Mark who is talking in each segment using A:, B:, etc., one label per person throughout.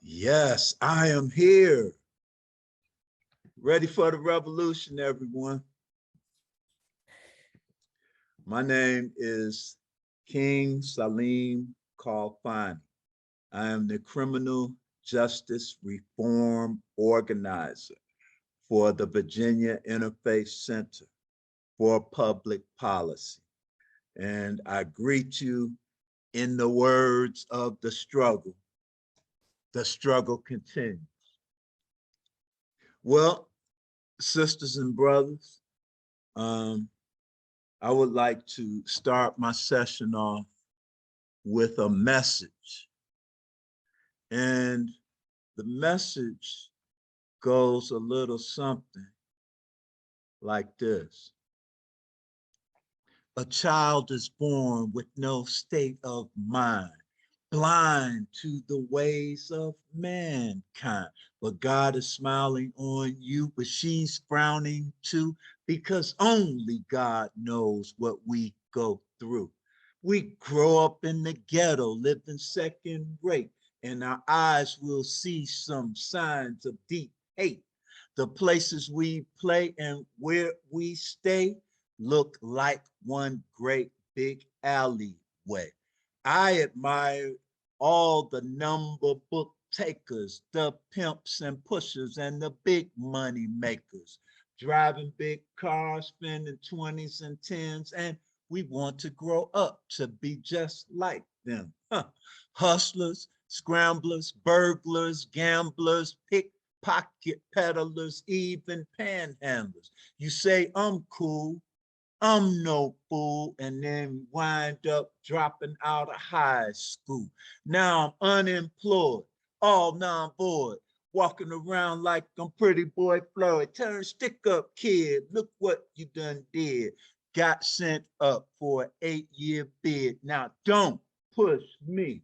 A: Yes, I am here. Ready for the revolution, everyone. My name is King Salim Kalfani. I am the Criminal Justice Reform Organizer for the Virginia Interfaith Center for Public Policy. And I greet you in the words of the struggle. The struggle continues. Well, sisters and brothers, I would like to start my session off with a message. And the message goes a little something like this. A child is born with no state of mind, blind to the ways of mankind. But God is smiling on you, but she's frowning too, because only God knows what we go through. We grow up in the ghetto, living second rate, and our eyes will see some signs of deep hate. The places we play and where we stay look like one great big alleyway. I admire all the number book takers, the pimps and pushers, and the big money makers, driving big cars, spending 20s and 10s, and we want to grow up to be just like them. Hustlers, scramblers, burglars, gamblers, pickpocket peddlers, even panhandlers. You say, I'm cool, I'm no fool, and then wind up dropping out of high school. Now I'm unemployed, all non-board, walking around like I'm pretty boy Floyd. Turn stick up kid, look what you done did. Got sent up for an 8-year bid. Now don't push me,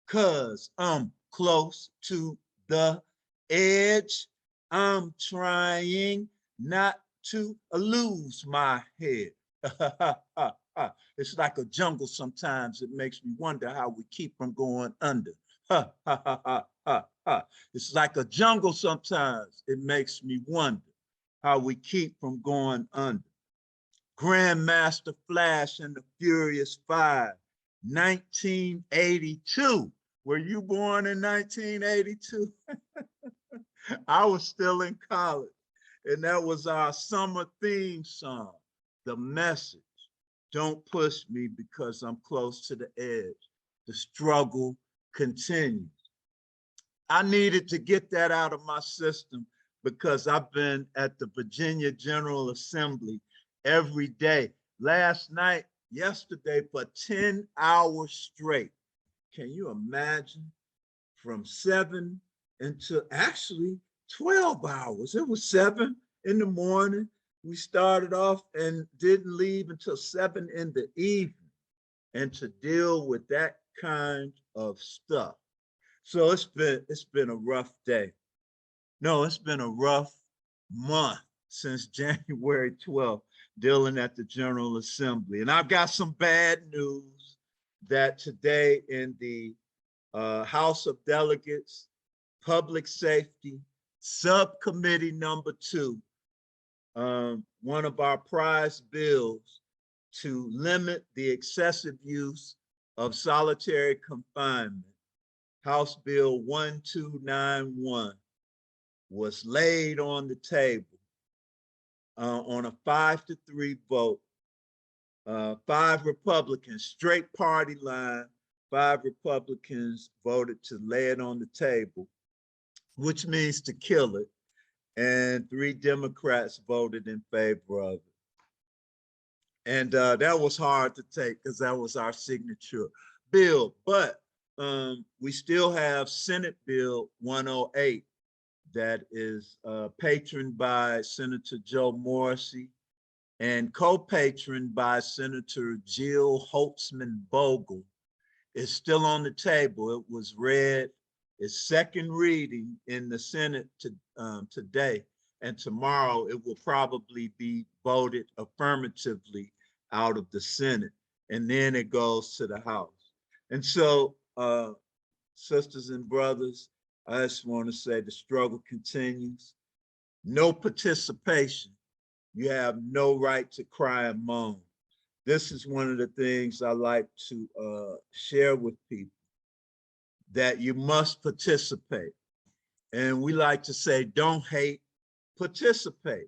A: cause I'm close to the edge. I'm trying not to lose my head. It's like a jungle sometimes. It makes me wonder how we keep from going under. It's like a jungle sometimes. It makes me wonder how we keep from going under. Grandmaster Flash and the Furious Five, 1982. Were you born in 1982? I was still in college, and that was our summer theme song. The message, don't push me because I'm close to the edge. The struggle continues. I needed to get that out of my system because I've been at the Virginia General Assembly every day. Last night, yesterday, for 10 hours straight. Can you imagine? From 7 until actually 12 hours. It was 7 in the morning. We started off and didn't leave until 7 in the evening, and to deal with that kind of stuff. So it's been a rough day. No, it's been a rough month since January 12th dealing at the General Assembly. And I've got some bad news that today in the House of Delegates, Public Safety, Subcommittee number 2, one of our prized bills to limit the excessive use of solitary confinement, House Bill 1291, was laid on the table on a 5-3 vote. 5 Republicans, straight party line, 5 Republicans voted to lay it on the table, which means to kill it, and 3 Democrats voted in favor of it. And that was hard to take because that was our signature bill. But we still have Senate Bill 108 that is patroned by Senator Joe Morrissey and co-patroned by Senator Jill Holtzman Bogle. Is still on the table. It was read, its second reading in the Senate today, and tomorrow it will probably be voted affirmatively out of the Senate, and then it goes to the House. And so, sisters and brothers, I just want to say the struggle continues. No participation. You have no right to cry and moan. This is one of the things I like to share with people, that you must participate. And we like to say, don't hate, participate.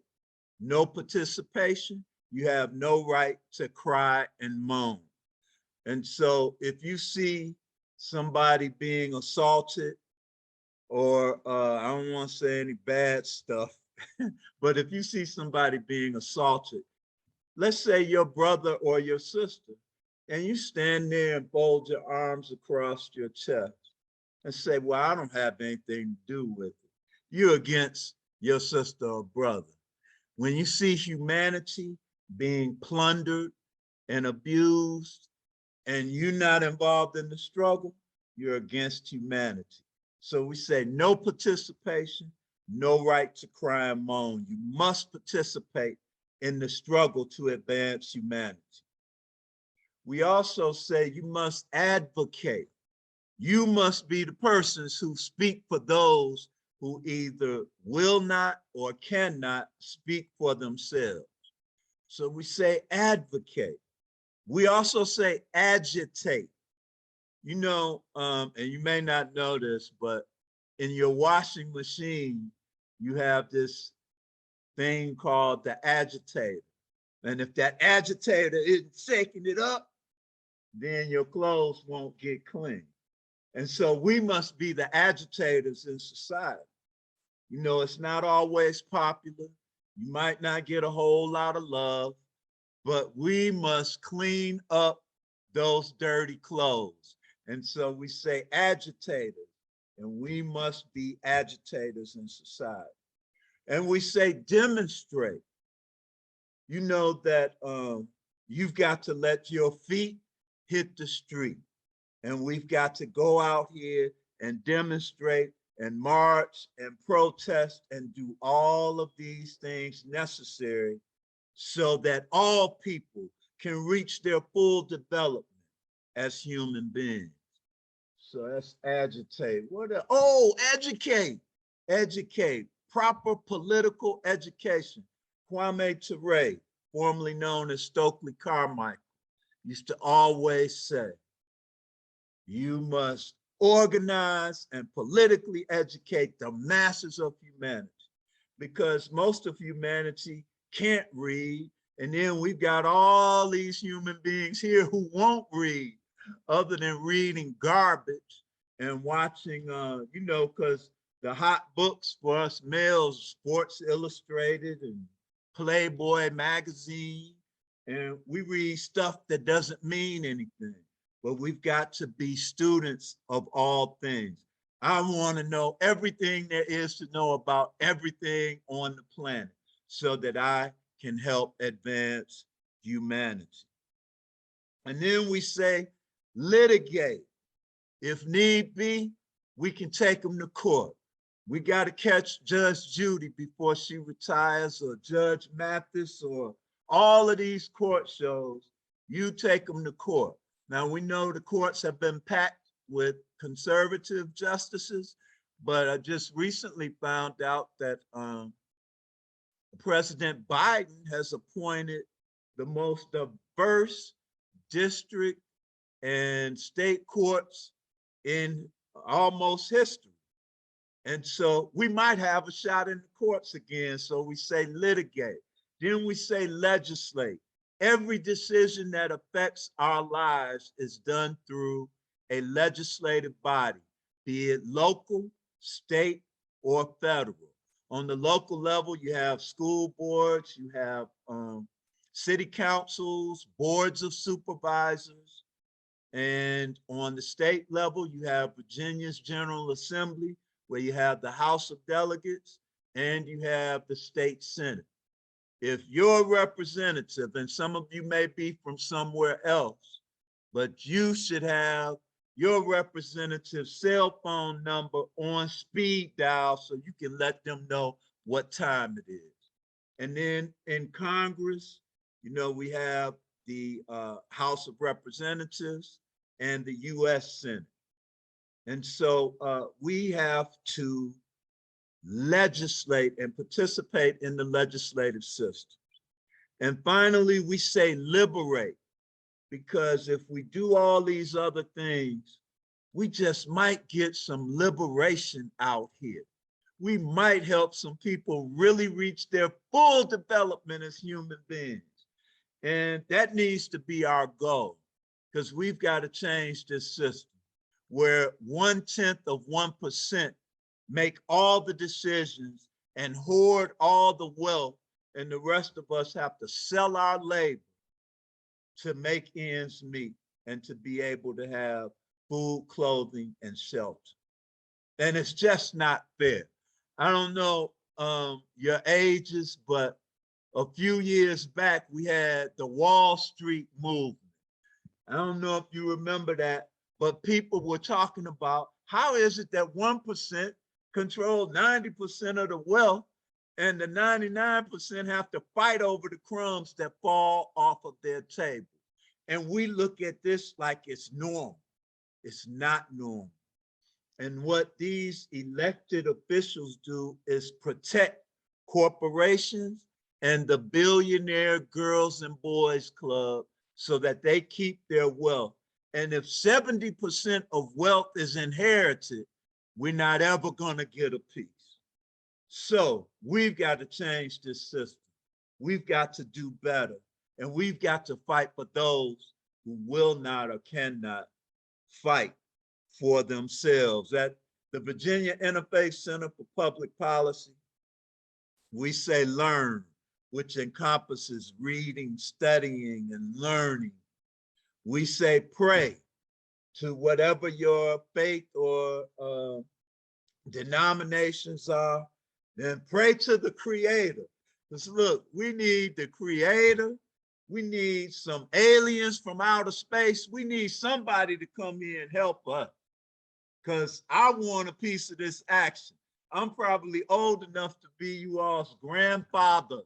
A: No participation, you have no right to cry and moan. And so if you see somebody being assaulted, or I don't want to say any bad stuff, but if you see somebody being assaulted, let's say your brother or your sister, and you stand there and fold your arms across your chest and say, well, I don't have anything to do with it. You're against your sister or brother. When you see humanity being plundered and abused, and you're not involved in the struggle, you're against humanity. So we say no participation, no right to cry and moan. You must participate in the struggle to advance humanity. We also say you must advocate. You must be the persons who speak for those who either will not or cannot speak for themselves. So we say advocate. We also say agitate. You know, and you may not know this, but in your washing machine, you have this thing called the agitator. And if that agitator isn't shaking it up, then your clothes won't get clean. And so we must be the agitators in society. You know, it's not always popular. You might not get a whole lot of love, but we must clean up those dirty clothes. And so we say agitators, and we must be agitators in society. And we say demonstrate. You know that you've got to let your feet hit the street. And we've got to go out here and demonstrate and march and protest and do all of these things necessary so that all people can reach their full development as human beings. So that's agitate. Educate. Educate. Proper political education. Kwame Ture, formerly known as Stokely Carmichael, used to always say, you must organize and politically educate the masses of humanity, because most of humanity can't read. And then we've got all these human beings here who won't read, other than reading garbage and watching, you know, because the hot books for us males, Sports Illustrated and Playboy magazine, and we read stuff that doesn't mean anything. But we've got to be students of all things. I want to know everything there is to know about everything on the planet so that I can help advance humanity. And then we say, litigate. If need be, we can take them to court. We got to catch Judge Judy before she retires, or Judge Mathis, or all of these court shows. You take them to court. Now, we know the courts have been packed with conservative justices, but I just recently found out that President Biden has appointed the most diverse district and state courts in almost history. And so we might have a shot in the courts again. So we say litigate. Then we say legislate. Every decision that affects our lives is done through a legislative body, be it local, state, or federal. On the local level, you have school boards, you have city councils, boards of supervisors. And on the state level, you have Virginia's General Assembly, where you have the House of Delegates and you have the state Senate. If your representative, and some of you may be from somewhere else, but you should have your representative's cell phone number on speed dial so you can let them know what time it is. And then in Congress, you know, we have the House of Representatives and the US Senate. And so we have to legislate and participate in the legislative system. And finally, we say liberate, because if we do all these other things, we just might get some liberation out here. We might help some people really reach their full development as human beings. And that needs to be our goal, because we've got to change this system where 0.1% make all the decisions and hoard all the wealth, and the rest of us have to sell our labor to make ends meet and to be able to have food, clothing, and shelter. And it's just not fair. I don't know your ages, but a few years back, we had the Wall Street movement. I don't know if you remember that, but people were talking about how is it that 1% control 90% of the wealth and the 99% have to fight over the crumbs that fall off of their table. And we look at this like it's normal. It's not normal. And what these elected officials do is protect corporations and the billionaire girls and boys club so that they keep their wealth. And if 70% of wealth is inherited, we're not ever going to get a piece. So we've got to change this system. We've got to do better. And we've got to fight for those who will not or cannot fight for themselves. At the Virginia Interfaith Center for Public Policy, we say learn, which encompasses reading, studying, and learning. We say pray to whatever your faith or denominations are, then pray to the Creator. Because look, we need the Creator. We need some aliens from outer space. We need somebody to come here and help us, because I want a piece of this action. I'm probably old enough to be you all's grandfather,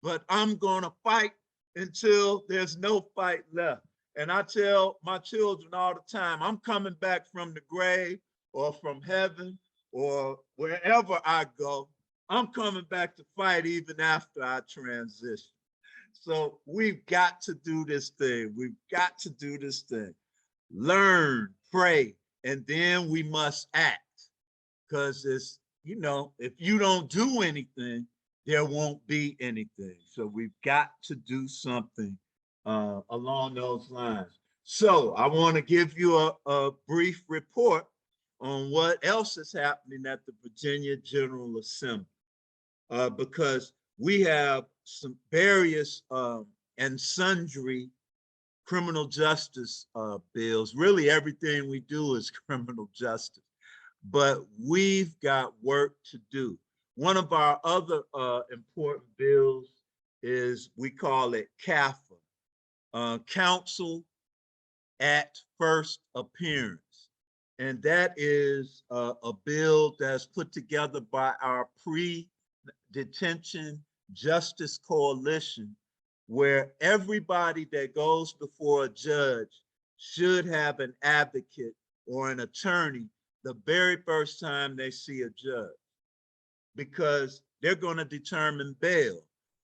A: but I'm going to fight until there's no fight left. And I tell my children all the time, I'm coming back from the grave or from heaven or wherever I go. I'm coming back to fight even after I transition. So we've got to do this thing. We've got to do this thing. Learn, pray, and then we must act. Because it's, you know, if you don't do anything, there won't be anything. So we've got to do something along those lines. So I want to give you a brief report on what else is happening at the Virginia General Assembly, because we have some various and sundry criminal justice bills. Really, everything we do is criminal justice, but we've got work to do. One of our other important bills is, we call it CAFA, Counsel at First Appearance. And that is a bill that's put together by our pre-detention justice coalition, where everybody that goes before a judge should have an advocate or an attorney the very first time they see a judge, because they're going to determine bail.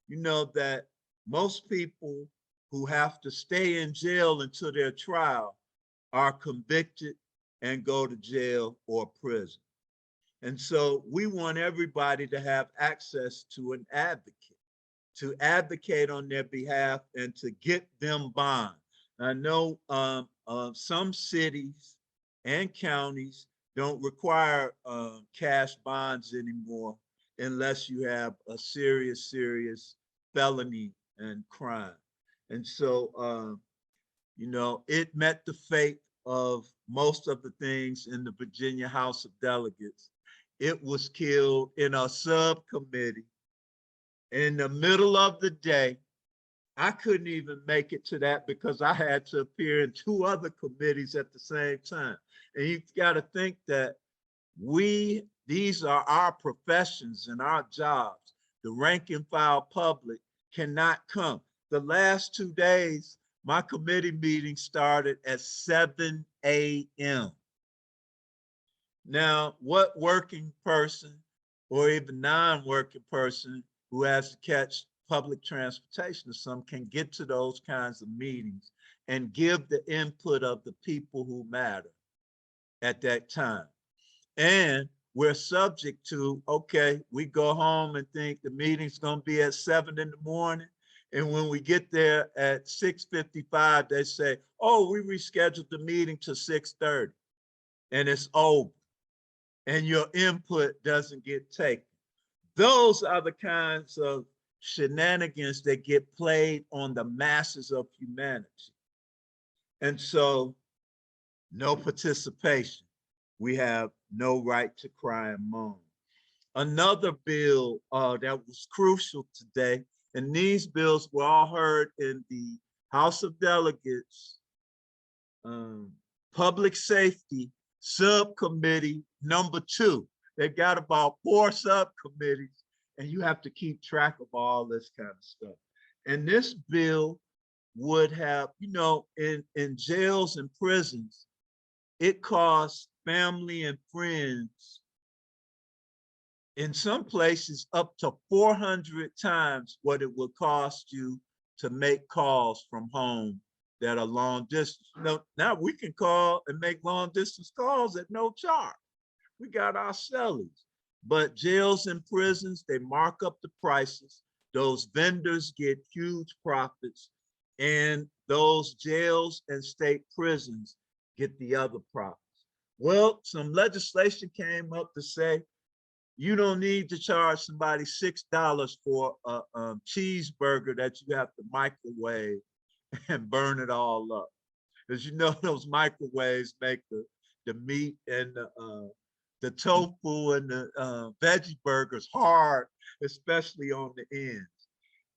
A: You know that most people who have to stay in jail until their trial are convicted and go to jail or prison. And so we want everybody to have access to an advocate, to advocate on their behalf and to get them bond. I know some cities and counties don't require cash bonds anymore unless you have a serious felony and crime. And so, you know, it met the fate of most of the things in the Virginia House of Delegates. It was killed in a subcommittee in the middle of the day. I couldn't even make it to that because I had to appear in 2 other committees at the same time. And you've got to think that these are our professions and our jobs. The rank and file public cannot come. The last 2 days, my committee meeting started at 7 a.m. Now, what working person or even non-working person who has to catch public transportation or some can get to those kinds of meetings and give the input of the people who matter at that time? And we're subject to, okay, we go home and think the meeting's gonna be at 7 in the morning. And when we get there at 6:55, they say, oh, we rescheduled the meeting to 6:30 and it's over and your input doesn't get taken. Those are the kinds of shenanigans that get played on the masses of humanity. And so, no participation. We have no right to cry and moan. Another bill that was crucial today, and these bills were all heard in the House of Delegates um, Public Safety Subcommittee number 2. They've got about 4 subcommittees, and you have to keep track of all this kind of stuff. And this bill would have, in jails and prisons, it costs family and friends in some places up to 400 times what it would cost you to make calls from home that are long distance. Now we can call and make long distance calls at no charge. We got our cellies. But jails and prisons, they mark up the prices. Those vendors get huge profits, and those jails and state prisons get the other profits. Well, some legislation came up to say you don't need to charge somebody $6 for a cheeseburger that you have to microwave and burn it all up. Because those microwaves make the meat and the tofu and the veggie burgers hard, especially on the ends.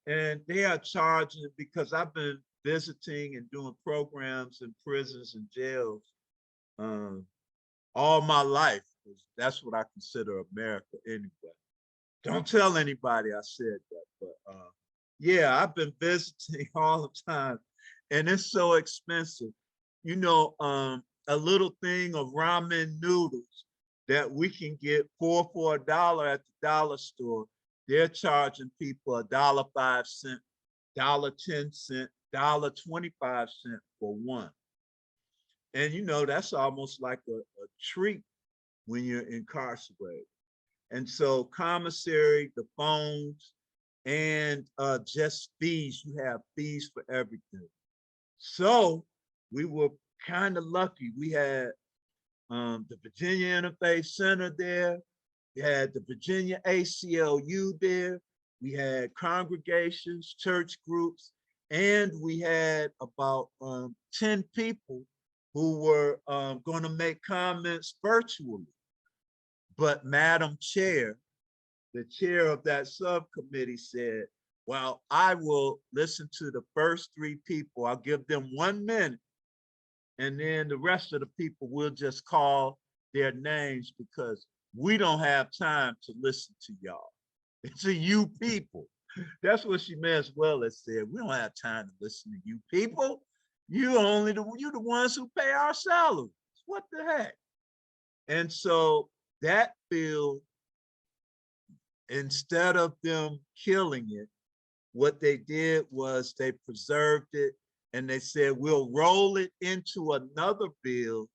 A: And they are charging, because I've been visiting and doing programs in prisons and jails um, all my life. That's what I consider America anyway. Don't tell anybody I said that, but yeah, I've been visiting all the time, and it's so expensive. A little thing of ramen noodles that we can get for $1 at the dollar store, they're charging people $1.05, $1.10, $1.25 for one. And that's almost like a treat when you're incarcerated. And so commissary, the phones, and just fees, you have fees for everything. So we were kind of lucky. We had the Virginia Interfaith Center there. We had the Virginia ACLU there. We had congregations, church groups, and we had about 10 people who were going to make comments virtually. But Madam Chair, the chair of that subcommittee, said, well, I will listen to the first 3 people. I'll give them 1 minute. And then the rest of the people will just call their names because we don't have time to listen to y'all. It's a you people. That's what she may as well have said. We don't have time to listen to you people. You the ones who pay our salaries. What the heck? And so that bill, instead of them killing it, what they did was they preserved it, and they said, we'll roll it into another bill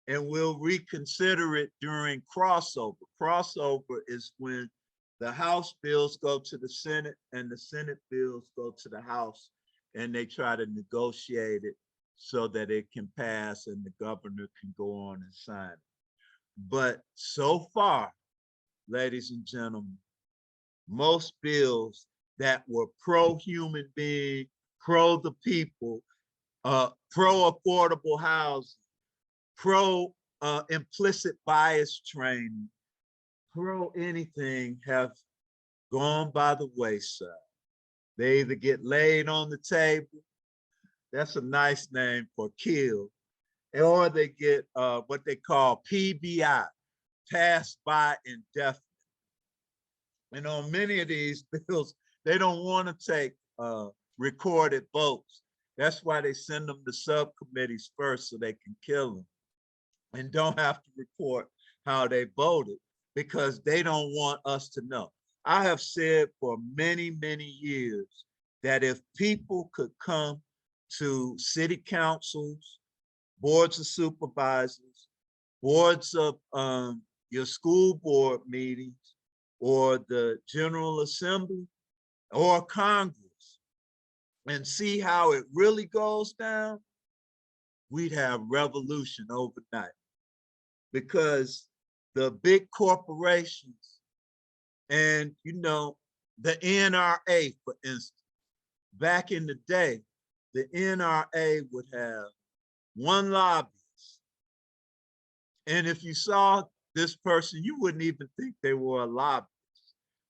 A: and we'll reconsider it during crossover. Crossover is when the House bills go to the Senate and the Senate bills go to the House, and they try to negotiate it so that it can pass and the governor can go on and sign it. But so far, ladies and gentlemen, most bills that were pro-human being, pro the people, pro affordable housing, pro implicit bias training, pro anything have gone by the wayside. They either get laid on the table, that's a nice name for kill, or they get what they call PBI, passed by indefinite. And on many of these bills, they don't want to take recorded votes. That's why they send them to subcommittees first so they can kill them and don't have to report how they voted because they don't want us to know. I have said for many, many years that if people could come to city councils, boards of supervisors, boards of your school board meetings, or the General Assembly, or Congress, and see how it really goes down, we'd have revolution overnight. Because the big corporations and, you know, the NRA, for instance, back in the day, the NRA would have one lobbyist. And if you saw this person, you wouldn't even think they were a lobbyist.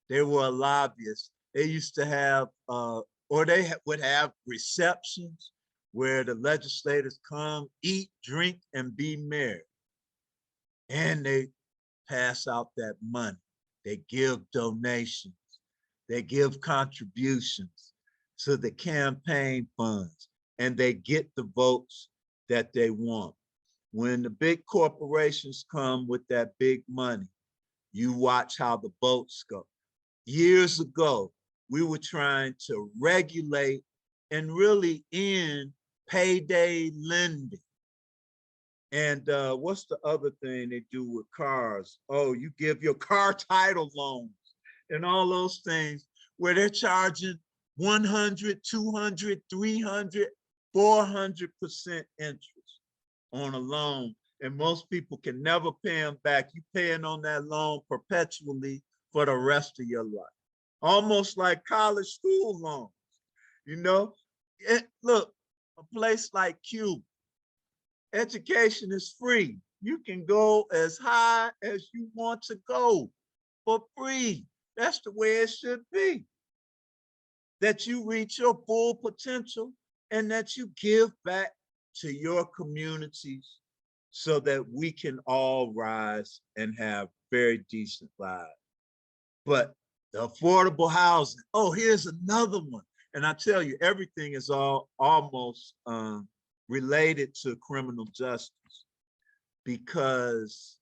A: They were a lobbyist. They used to have, or they would have receptions where the legislators come, eat, drink, and be merry. And they pass out that money. They give donations. They give contributions to the campaign funds, and they get the votes that they want. When the big corporations come with that big money, you watch how the votes go. Years ago, we were trying to regulate and really end payday lending. And what's the other thing they do with cars? Oh, you give your car title loans and all those things where they're charging 100, 200, 300, 400% interest on a loan. And most people can never pay them back. You're paying on that loan perpetually for the rest of your life. Almost like college school loans, you know? Look, a place like Cuba, education is free. You can go as high as you want to go for free. That's the way it should be. That you reach your full potential and that you give back to your communities so that we can all rise and have very decent lives. But the affordable housing, oh, here's another one. And I tell you, everything is almost related to criminal justice because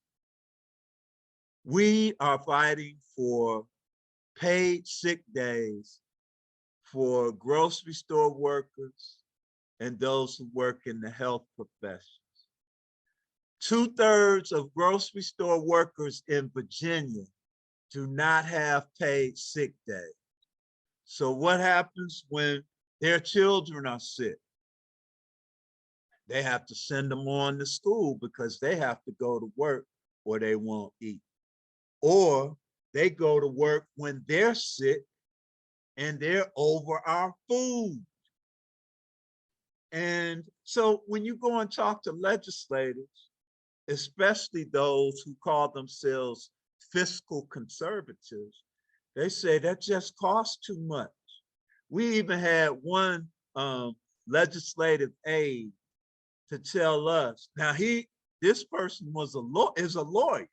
A: we are fighting for paid sick days for grocery store workers and those who work in the health professions. 2/3 of grocery store workers in Virginia do not have paid sick days. So what happens when their children are sick? They have to send them on to school because they have to go to work or they won't eat. Or they go to work when they're sick and they're over our food. And so when you go and talk to legislators, especially those who call themselves fiscal conservatives, they say that just costs too much. We even had one legislative aide to tell us. Now this person is a lawyer.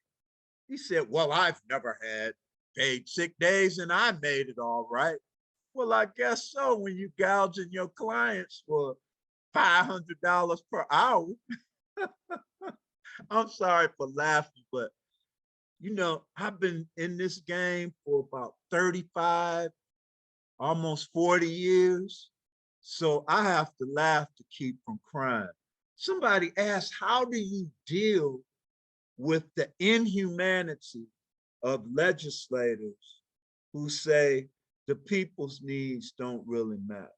A: He said, well, I've never had paid sick days and I made it all right. Well, I guess so when you gouging your clients for $500 per hour. I'm sorry for laughing, but you know, I've been in this game for about 35, almost 40 years. So I have to laugh to keep from crying. Somebody asked, how do you deal with the inhumanity of legislators who say the people's needs don't really matter?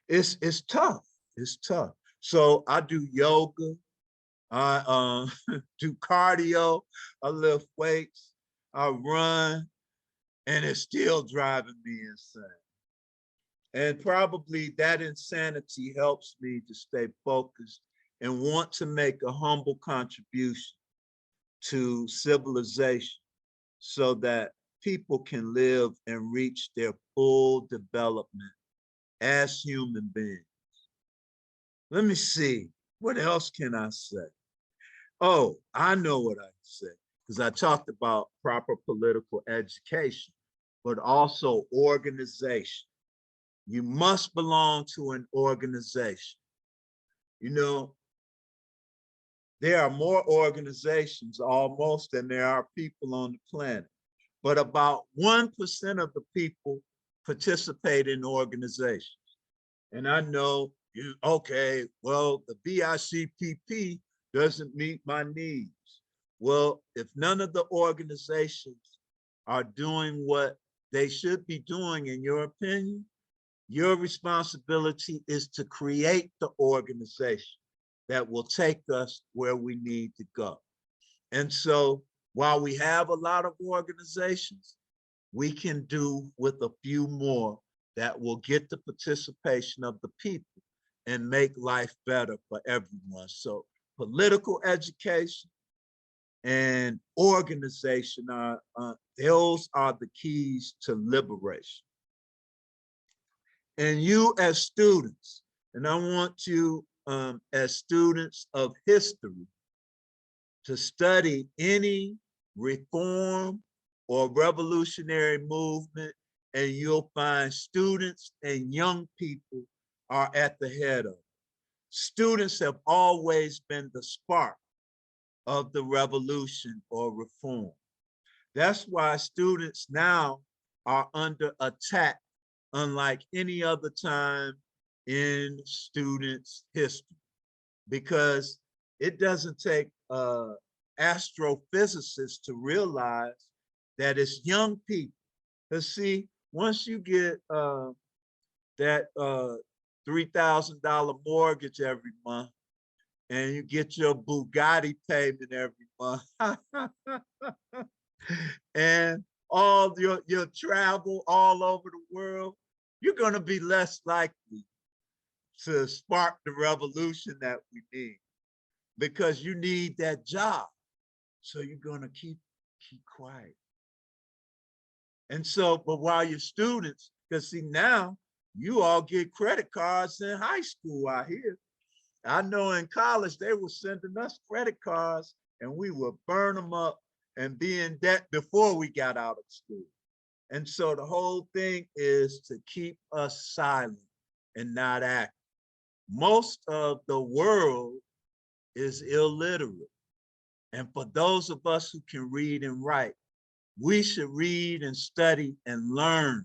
A: It's tough. It's tough. So I do yoga. I do cardio. I lift weights. I run, and it's still driving me insane. And probably that insanity helps me to stay focused and want to make a humble contribution to civilization so that people can live and reach their full development as human beings. Let me see, what else can I say? Oh, I know what I can say, because I talked about proper political education, but also organization. You must belong to an organization. You know, There are more organizations almost than there are people on the planet. But about 1% of the people participate in organizations. And I know you, okay, well, the BICPP doesn't meet my needs. Well, if none of the organizations are doing what they should be doing, in your opinion, your responsibility is to create the organization that will take us where we need to go. And so while we have a lot of organizations, we can do with a few more that will get the participation of the people and make life better for everyone. So political education and organization are, those are the keys to liberation. And you as students, and I want you as students of history to study any reform or revolutionary movement, and you'll find students and young people are at the head of it. Students have always been the spark of the revolution or reform. That's why students now are under attack unlike any other time in students' history, because it doesn't take astrophysicists to realize that it's young people. Because see, once you get that $3,000 mortgage every month, and you get your Bugatti payment every month, and all your travel all over the world, you're going to be less likely to spark the revolution that we need, because you need that job. So you're going to keep quiet. And so, but while you're students, because see, now you all get credit cards in high school out here. I know in college they were sending us credit cards and we would burn them up and be in debt before we got out of school. And so the whole thing is to keep us silent and not act. Most of the world is illiterate. And for those of us who can read and write, we should read and study and learn.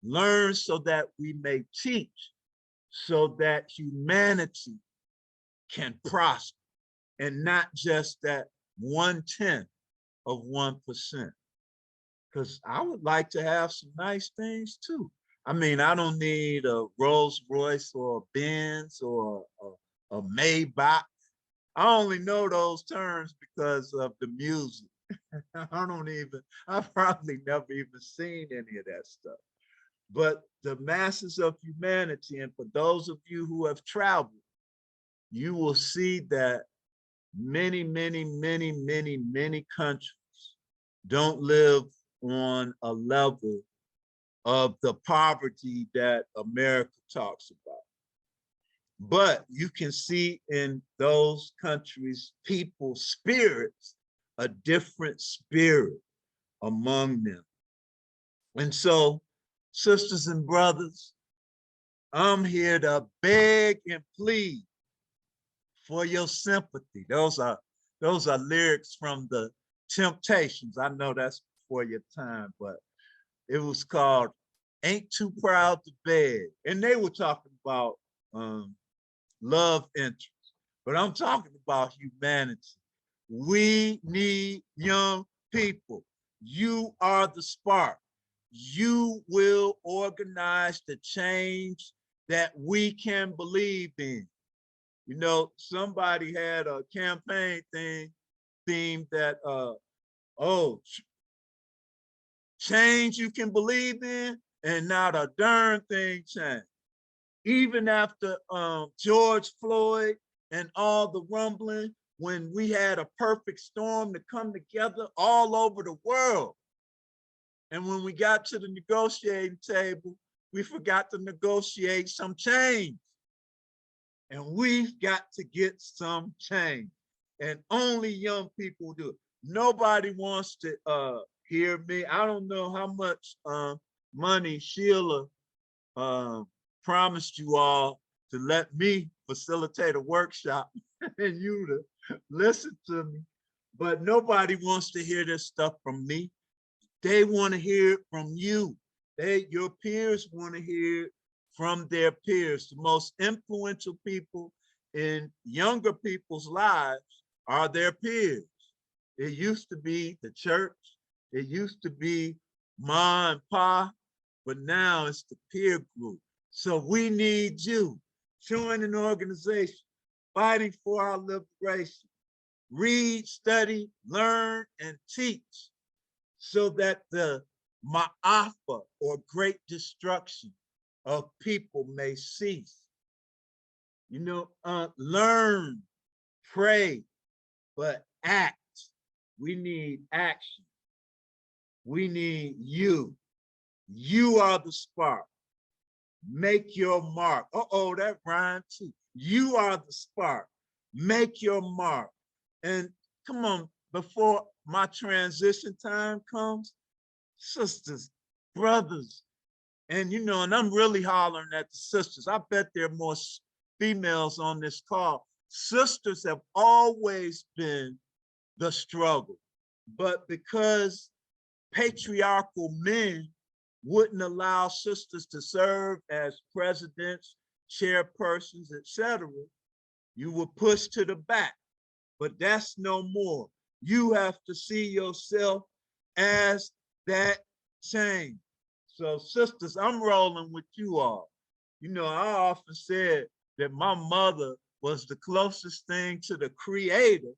A: Learn so that we may teach, so that humanity can prosper, and not just that 1/10 of 1%. Because I would like to have some nice things too. I mean, I don't need a Rolls Royce or a Benz or a Maybach. I only know those terms because of the music. I've probably never even seen any of that stuff. But the masses of humanity, and for those of you who have traveled, you will see that many, many, many, many, many countries don't live on a level of the poverty that America talks about. But you can see in those countries, people's spirits, a different spirit among them. And so, sisters and brothers, I'm here to beg and plead for your sympathy. Those are lyrics from the Temptations. I know that's before your time, but it was called Ain't Too Proud to Beg. And they were talking about love interest, but I'm talking about humanity. We need young people. You are the spark. You will organize the change that we can believe in. You know, somebody had a campaign theme that, change you can believe in, and not a darn thing changed. Even after George Floyd and all the rumbling, when we had a perfect storm to come together all over the world. And when we got to the negotiating table, we forgot to negotiate some change. And we've got to get some change. And only young people do it. Nobody wants to hear me. I don't know how much money Sheila promised you all to let me facilitate a workshop and you to Listen to me. But nobody wants to hear this stuff from me. They want to hear it from you. Your peers want to hear it from their peers. The most influential people in younger people's lives are their peers. It used to be the church. It used to be ma and pa, but now it's the peer group. So we need you. Join an organization, fighting for our liberation. Read, study, learn, and teach so that the ma'afa, or great destruction of people, may cease. Learn, pray, but act. We need action. We need you. You are the spark. Make your mark. Uh-oh, that rhymed too. You are the spark. Make your mark. And come on, before my transition time comes, sisters, brothers, and and I'm really hollering at the sisters. I bet there are more females on this call. Sisters have always been the struggle, but because patriarchal men wouldn't allow sisters to serve as presidents, chairpersons, etc., you were pushed to the back. But that's no more. You have to see yourself as that change. So sisters, I'm rolling with you all. I often said that my mother was the closest thing to the creator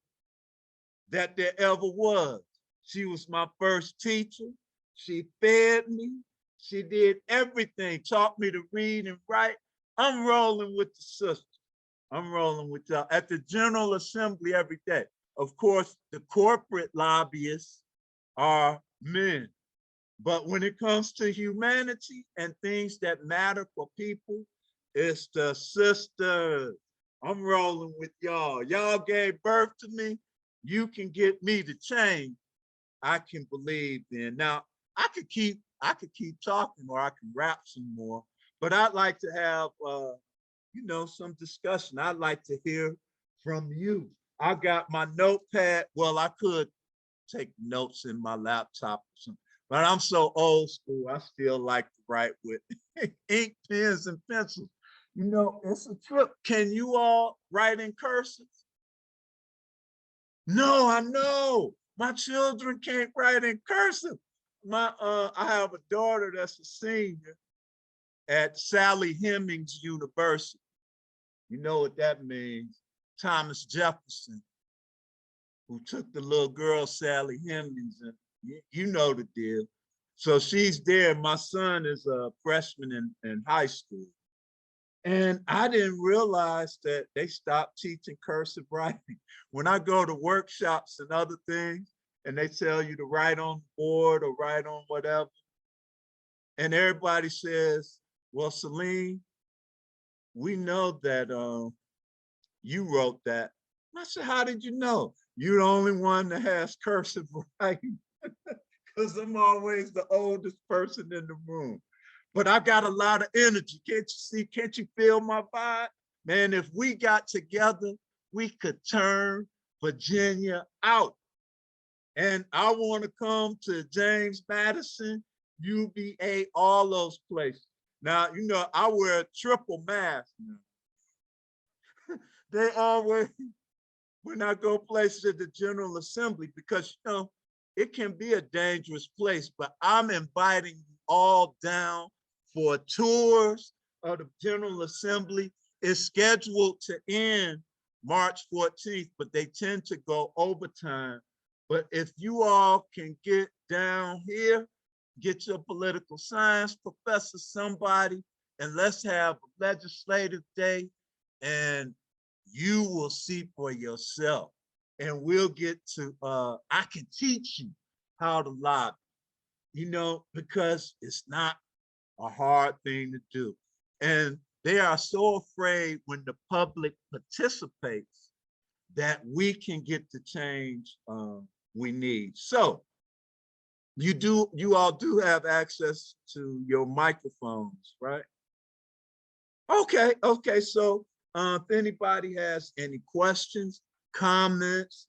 A: that there ever was. She was my first teacher. She fed me. She did everything, taught me to read and write. I'm rolling with the sisters. I'm rolling with y'all at the General Assembly every day. Of course, the corporate lobbyists are men. But when it comes to humanity and things that matter for people, it's the sisters. I'm rolling with y'all. Y'all gave birth to me. You can get me to change. I can believe in. Now, I could keep talking, or I can rap some more, but I'd like to have some discussion. I'd like to hear from you. I got my notepad. Well, I could take notes in my laptop or something, but I'm so old school. I still like to write with ink, pens, and pencils. It's a trip. Can you all write in cursive? No, I know. My children can't write in cursive. I have a daughter that's a senior at Sally Hemings University. You know what that means? Thomas Jefferson, who took the little girl Sally Hemings, and you know the deal. So she's there. My son is a freshman in high school. And I didn't realize that they stopped teaching cursive writing. When I go to workshops and other things, and they tell you to write on the board or write on whatever, and everybody says, well, Celine, we know that you wrote that. I said, how did you know? You're the only one that has cursive writing, because I'm always the oldest person in the room. But I got a lot of energy. Can't you see? Can't you feel my vibe? Man, if we got together, we could turn Virginia out. And I want to come to James Madison, UVA, all those places. Now, I wear a triple mask now. They always, when I go places at the General Assembly, because, it can be a dangerous place, but I'm inviting you all down for tours of the General Assembly. It's scheduled to end March 14th, but they tend to go overtime. But if you all can get down here, get your political science professor, somebody, and let's have a legislative day, and you will see for yourself. And we'll get to, I can teach you how to lobby, because it's not a hard thing to do. And they are so afraid when the public participates that we can get the change we need. So you all do have access to your microphones, right? Okay. So if anybody has any questions, comments,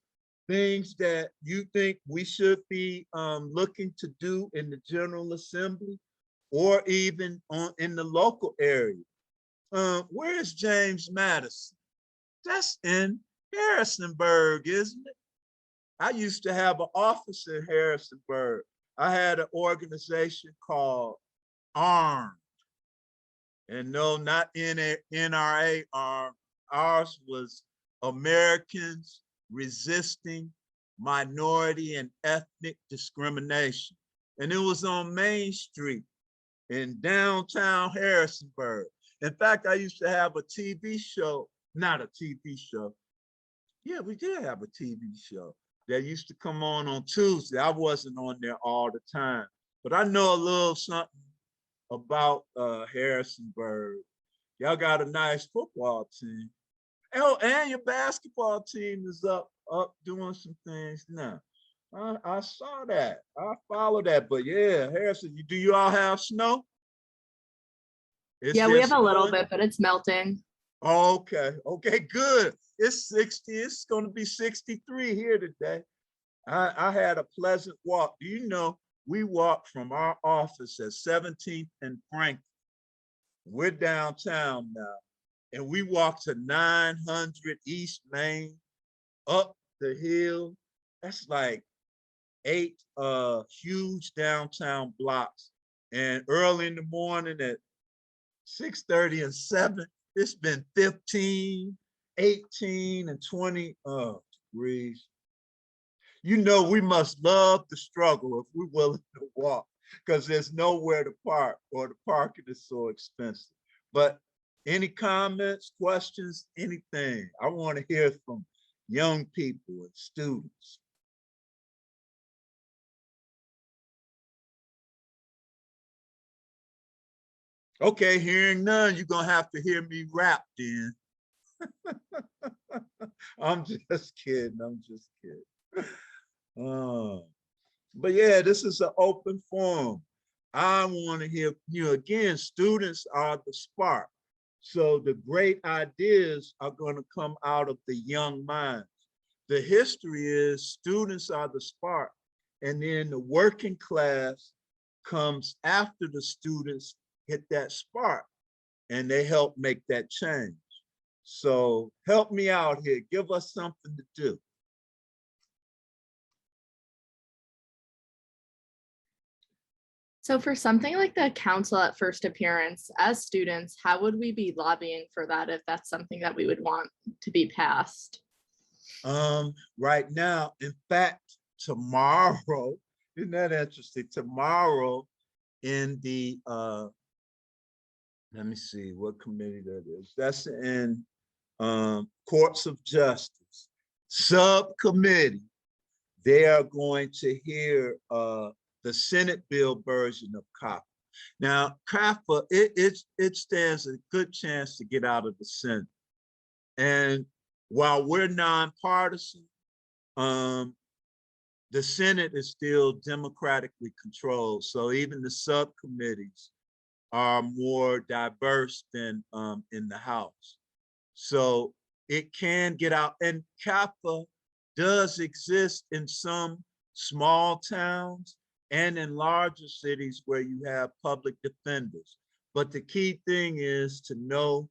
A: things that you think we should be looking to do in the General Assembly or even in the local area. Where is James Madison? That's in Harrisonburg, isn't it? I used to have an office in Harrisonburg. I had an organization called ARM. And no, not NRA ARM. Ours was Americans Resisting Minority and Ethnic Discrimination. And it was on Main Street in downtown Harrisonburg. In fact, I used to have a TV show, not a TV show. Yeah, we did have a TV show that used to come on Tuesday. I wasn't on there all the time, but I know a little something about Harrisonburg. Y'all got a nice football team. Oh, and your basketball team is up doing some things now. I saw that. I follow that. But yeah, Harrison, do you all have snow?
B: Yeah, we have a little bit, but it's melting.
A: Okay. Okay, good. It's 60. It's going to be 63 here today. I had a pleasant walk. Do you know, we walked from our office at 17th and Franklin. We're downtown now. And we walked to 900 East Main, up the hill. That's like 8 huge downtown blocks. And early in the morning at 6:30 and 7, it's been 15, 18, and 20 degrees. You know, we must love the struggle if we're willing to walk, because there's nowhere to park, or the parking is so expensive. But any comments, questions, anything? I want to hear from young people and students. Okay, hearing none, you're going to have to hear me rap then. I'm just kidding. I'm just kidding. But yeah, this is an open forum. I want to hear you again. Students are the spark. So the great ideas are going to come out of the young minds. The history is students are the spark, and then the working class comes after the students hit that spark, and they help make that change. So help me out here. Give us something to do.
B: So for something like the council at first appearance, as students, how would we be lobbying for that if that's something that we would want to be passed?
A: Right now, in fact, tomorrow, isn't that interesting? Tomorrow in the, let me see what committee that is. That's in Courts of Justice, Subcommittee. They are going to hear the Senate bill version of COPPA. Now, COPPA, it stands a good chance to get out of the Senate. And while we're nonpartisan, the Senate is still democratically controlled. So even the subcommittees are more diverse than in the House. So it can get out. And COPPA does exist in some small towns and in larger cities where you have public defenders. But the key thing is to know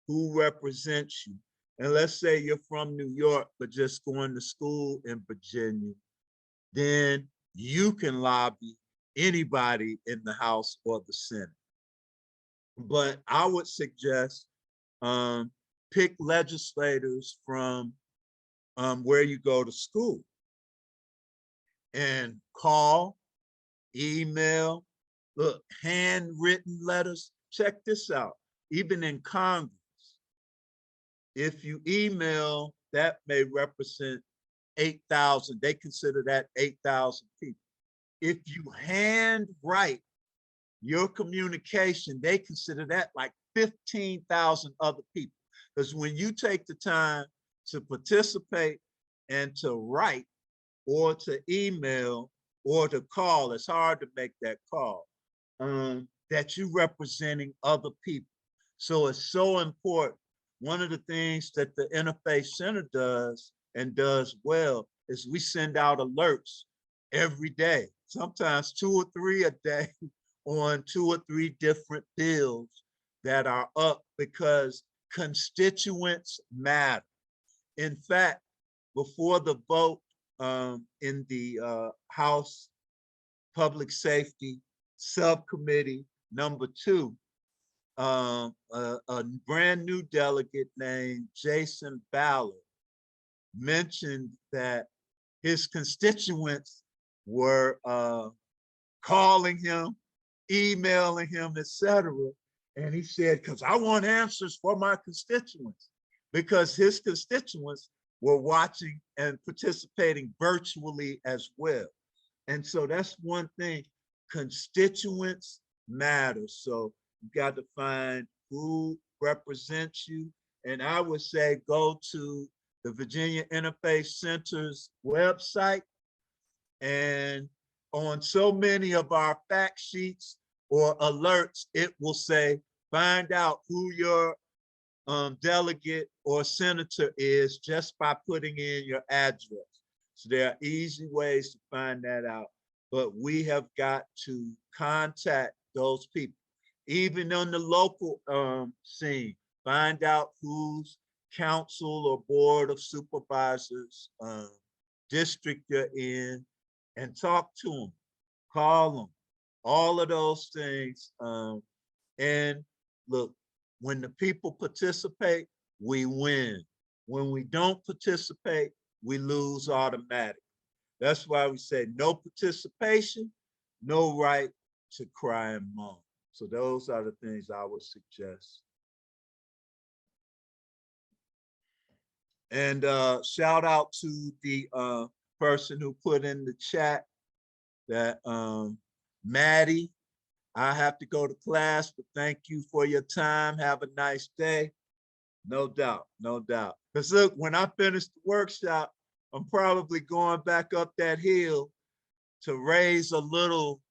A: who represents you. And let's say you're from New York, but just going to school in Virginia, then you can lobby anybody in the House or the Senate. But I would suggest pick legislators from where you go to school and call, email, look, handwritten letters. Check this out. Even in Congress, if you email, that may represent 8,000. They consider that 8,000 people. If you handwrite your communication, they consider that like 15,000 other people. Because when you take the time to participate and to write or to email or to call, it's hard to make that call, that you're representing other people. So it's so important. One of the things that the Interfaith Center does, and does well is we send out alerts every day, sometimes 2 or 3 a day on 2 or 3 different bills that are up because constituents matter. In fact, before the vote in the House Public Safety Subcommittee #2, a brand new delegate named Jason Ballard mentioned that his constituents were calling him, emailing him, etc. And he said, because I want answers for my constituents, because his constituents were watching and participating virtually as well. And so that's one thing, constituents matter. So you got to find who represents you. And I would say go to the Virginia Interfaith Center's website, and on so many of our fact sheets or alerts, it will say, find out who your delegate or senator is just by putting in your address. So there are easy ways to find that out, but we have got to contact those people. Even on the local scene, find out whose council or board of supervisors district you're in, and talk to them, call them, all of those things. And look, when the people participate, we win. When we don't participate, we lose automatically. That's why we say no participation, no right to cry and moan. So those are the things I would suggest. And shout out to the person who put in the chat that Maddie, I have to go to class, but thank you for your time. Have a nice day. No doubt, no doubt. Because look, when I finish the workshop, I'm probably going back up that hill to raise a little,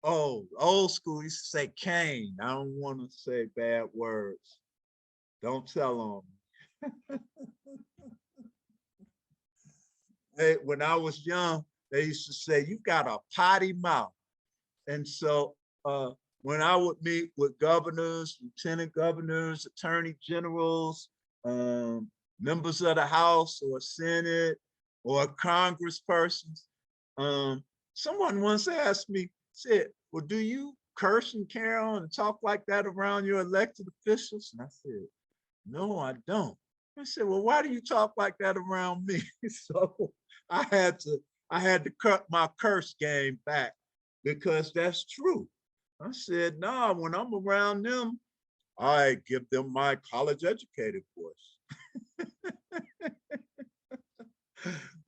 A: old school used to say cane. I don't want to say bad words. Don't tell on me. Hey, when I was young, they used to say, you got a potty mouth. And so when I would meet with governors, lieutenant governors, attorney generals, members of the House or Senate or congresspersons, someone once asked me, said, well, do you curse and carry on and talk like that around your elected officials? And I said, no, I don't. I said, well, why do you talk like that around me? So I had to cut my curse game back, because that's true. I said, no, when I'm around them, I give them my college educated voice.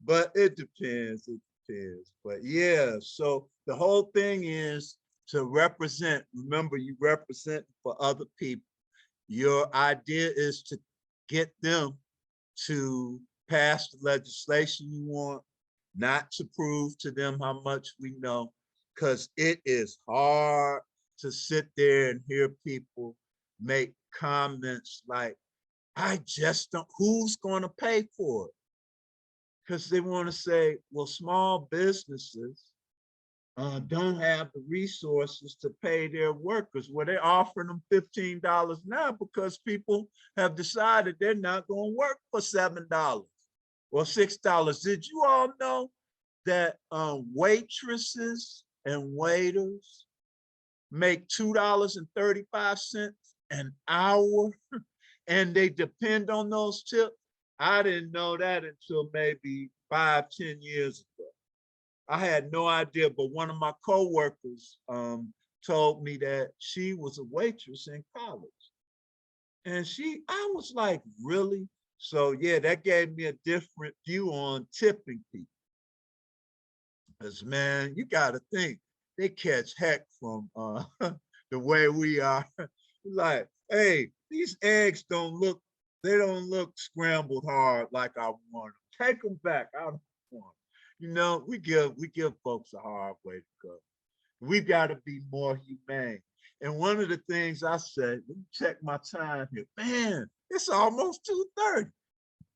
A: But it depends, it depends. But yeah, so the whole thing is to represent. Remember, you represent for other people. Your idea is to get them to pass the legislation you want, not to prove to them how much we know, because it is hard to sit there and hear people make comments like, I just don't, who's going to pay for it? Because they want to say, well, small businesses don't have the resources to pay their workers. Well, they're offering them $15 now because people have decided they're not going to work for $7 or $6. Did you all know that waitresses and waiters make $2.35 an hour and they depend on those tips? I didn't know that until maybe 5-10 years ago. I had no idea, but one of my coworkers told me that she was a waitress in college. And I was like, really? So yeah, that gave me a different view on tipping people. Because man, you gotta think, they catch heck from the way we are. Like, hey, these eggs they don't look scrambled hard like I want them. Take them back, I don't want them. You know, we give folks a hard way to go. We've got to be more humane. And one of the things I said, let me check my time here. Man, it's almost 2:30.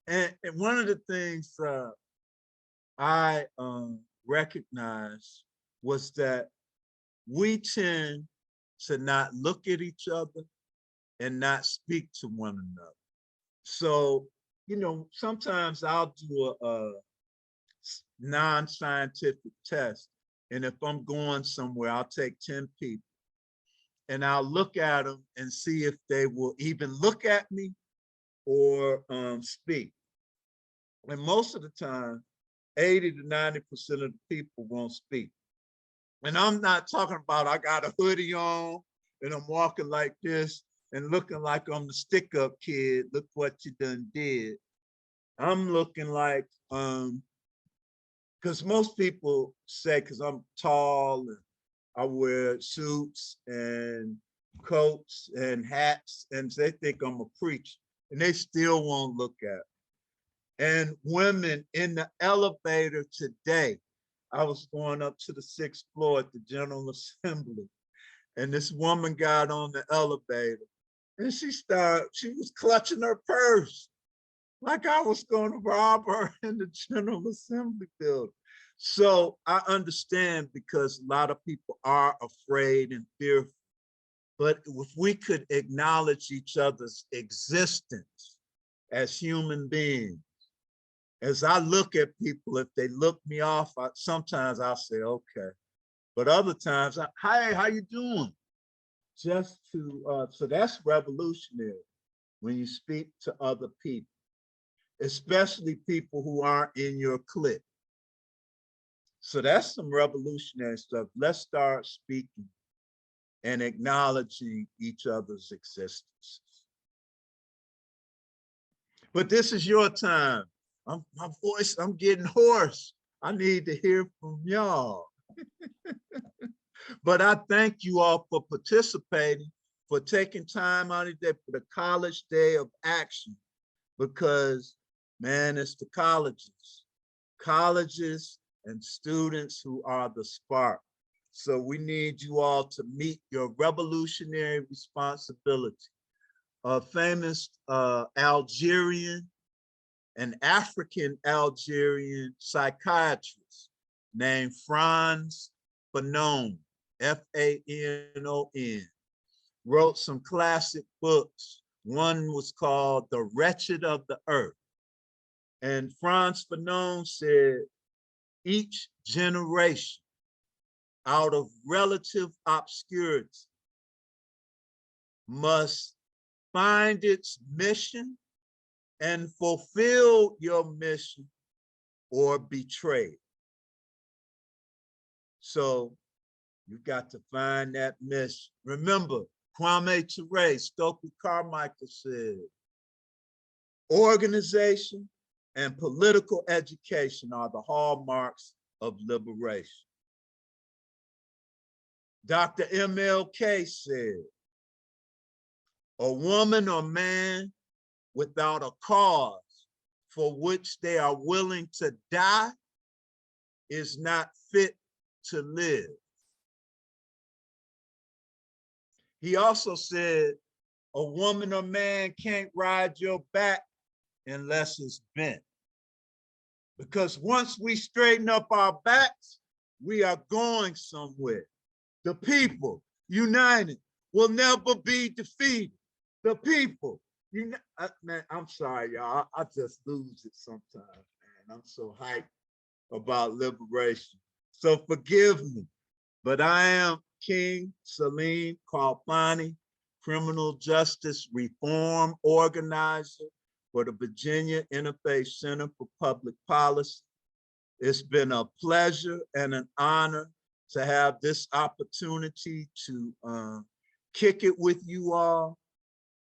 A: And one of the things I recognized was that we tend to not look at each other and not speak to one another. So, sometimes I'll do a non-scientific test. And if I'm going somewhere, I'll take 10 people and I'll look at them and see if they will even look at me or speak. And most of the time, 80 to 90% of the people won't speak. And I'm not talking about I got a hoodie on and I'm walking like this and looking like I'm the stick up kid. Look what you done did. I'm looking like, because most people say, because I'm tall and I wear suits and coats and hats, and they think I'm a preacher, and they still won't look at me. And women in the elevator today, I was going up to the 6th floor at the General Assembly, and this woman got on the elevator, and she was clutching her purse like I was going to rob her in the General Assembly building. So I understand, because a lot of people are afraid and fearful. But if we could acknowledge each other's existence as human beings, as I look at people, if they look me off, sometimes I'll say, okay. But other times, hey, how you doing? Just to, so that's revolutionary when you speak to other people, especially people who aren't in your clique. So that's some revolutionary stuff. Let's start speaking and acknowledging each other's existence. But this is your time. My voice, I'm getting hoarse. I need to hear from y'all. But I thank you all for participating, for taking time out of the day for the College Day of Action, because, man, it's the colleges and students who are the spark. So we need you all to meet your revolutionary responsibility. A famous Algerian and African Algerian psychiatrist named Frantz Fanon, Fanon, wrote some classic books. One was called The Wretched of the Earth. And Frantz Fanon said, each generation out of relative obscurity must find its mission and fulfill your mission or betray it. So you got to find that mission. Remember, Kwame Ture, Stokely Carmichael said, organization and political education are the hallmarks of liberation. Dr. MLK said, a woman or man without a cause for which they are willing to die is not fit to live. He also said, a woman or man can't ride your back unless it's bent. Because once we straighten up our backs, we are going somewhere. The people united will never be defeated. The people, man, I'm sorry, y'all. I just lose it sometimes, man. I'm so hyped about liberation. So forgive me, but I am King Salim Kalfani, criminal justice reform organizer for the Virginia Interfaith Center for Public Policy. It's been a pleasure and an honor to have this opportunity to kick it with you all.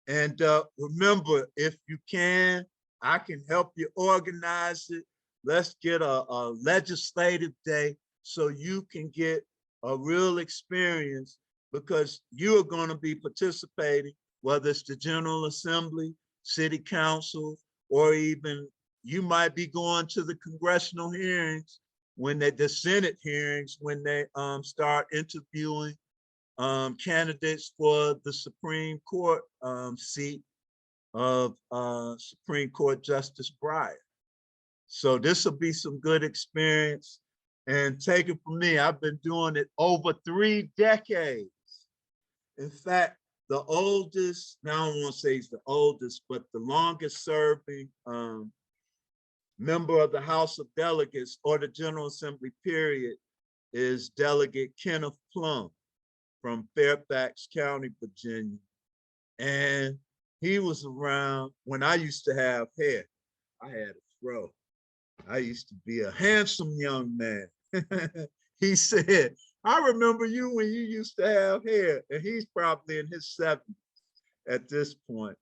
A: And remember, if you can, I can help you organize it. Let's get a legislative day so you can get a real experience, because you are going to be participating, whether it's the General Assembly, City Council, or even you might be going to the congressional hearings, when the Senate hearings, when they start interviewing candidates for the Supreme Court seat. of Supreme Court Justice Breyer. So this will be some good experience. And take it from me, I've been doing it over 3 decades. In fact, the oldest, now I don't want to say he's the oldest, but the longest serving member of the House of Delegates or the General Assembly period is Delegate Kenneth Plum from Fairfax County, Virginia. And he was around when I used to have hair. I had a fro. I used to be a handsome young man. He said, I remember you when you used to have hair. And he's probably in his 70s at this point.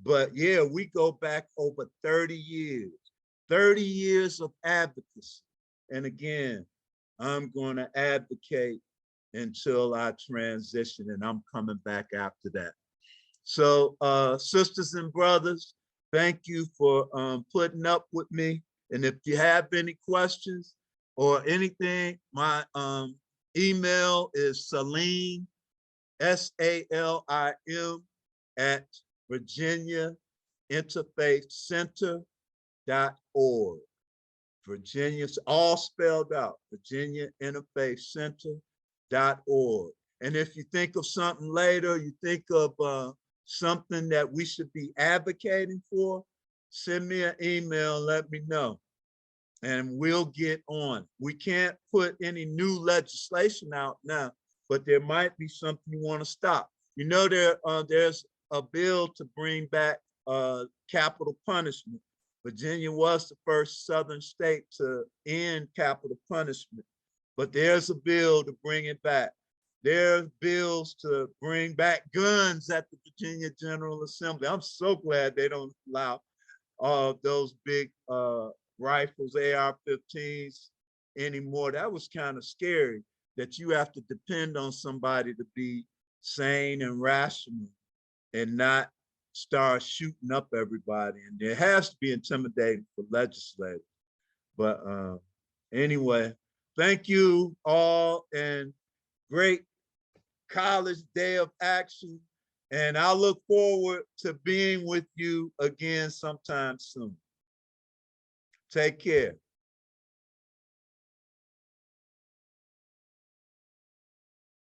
A: But yeah, we go back over 30 years, 30 years of advocacy. And again, I'm going to advocate until I transition, and I'm coming back after that. So sisters and brothers, thank you for putting up with me. And if you have any questions or anything, my email is Salim, SALIM, at VirginiaInterfaithCenter.org. Virginia's all spelled out, VirginiaInterfaithCenter.org. And if you think of something later, you think of something that we should be advocating for, send me an email and let me know. And we'll get on. We can't put any new legislation out now, but there might be something you want to stop. You know, there's a bill to bring back capital punishment. Virginia was the first Southern state to end capital punishment, but there's a bill to bring it back. There's bills to bring back guns at the Virginia General Assembly. I'm so glad they don't allow those big rifles, AR-15s anymore. That was kind of scary that you have to depend on somebody to be sane and rational and not start shooting up everybody. And there has to be intimidating for legislators. But anyway, thank you all, and great college day of action. And I look forward to being with you again sometime soon. Take care.